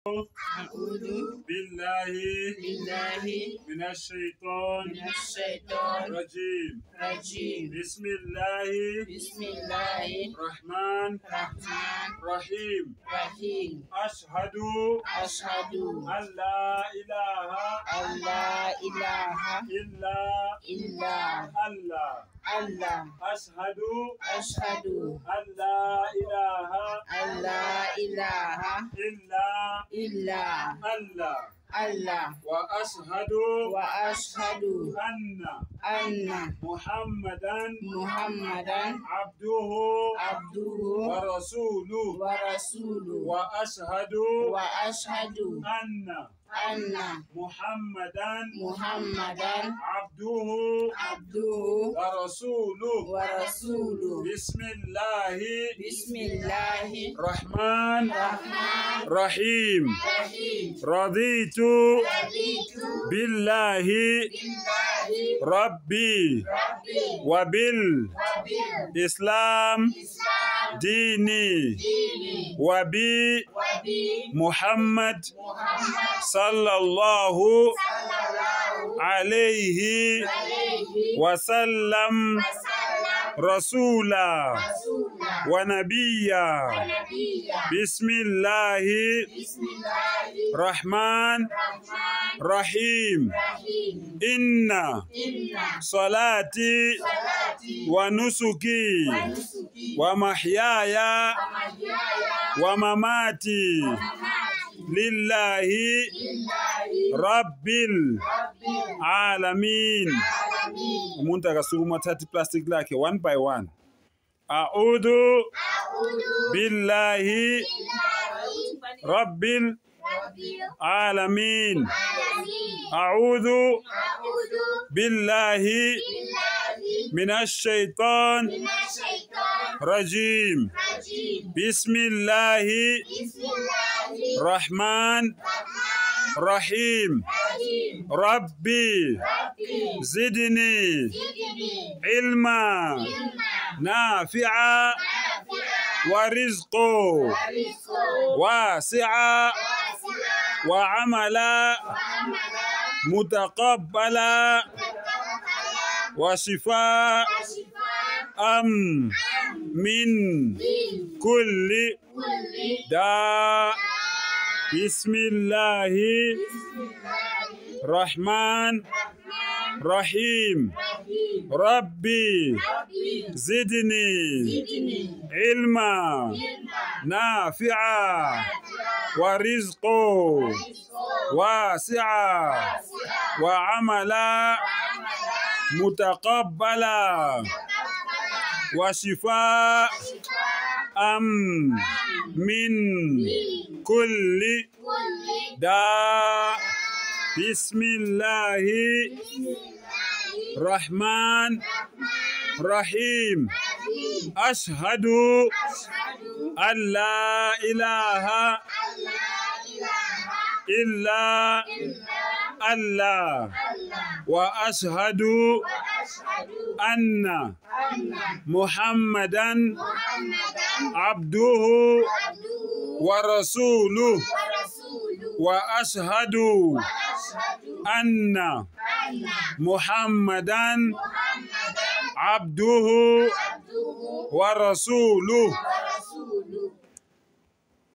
أعوذ بالله من الشيطان الرجيم. بسم الله الرحمن الرحيم. أشهد أن لا إله إلا الله. أشهد أن لا إله إلا الله. وأشهد أن محمدا عبده ورسوله. وأشهد أن محمدا عبده ورسوله. بسم الله الرحمن الرحيم. رضيت بالله ربي وبالإسلام ديني وبمحمد صلى الله عليه وسلم رسولا ونبيا. بسم الله الرحمن الرحيم. إن صلاتي ونسكي ومحياي ومماتي لله رب العالمين. Muntaga suguma 30 plastic like one by one. أعوذ بالله رب العالمين. أعوذ بالله من الشيطان الرجيم. بسم الله الرحمن الرحيم. ربي زدني علما نافعا ورزقا واسعا وعملا متقبلا وشفاء من كل داء. بسم الله الرحمن الرحيم. ربي زدني علما نافعا ورزقا واسعا وعملا متقبلا وشفاء من كل داء. بسم الله الرحمن الرحيم. أشهد أن لا إله إلا الله. وأشهد أن محمدا عبده ورسوله. وأشهد أن محمدا عبده ورسوله.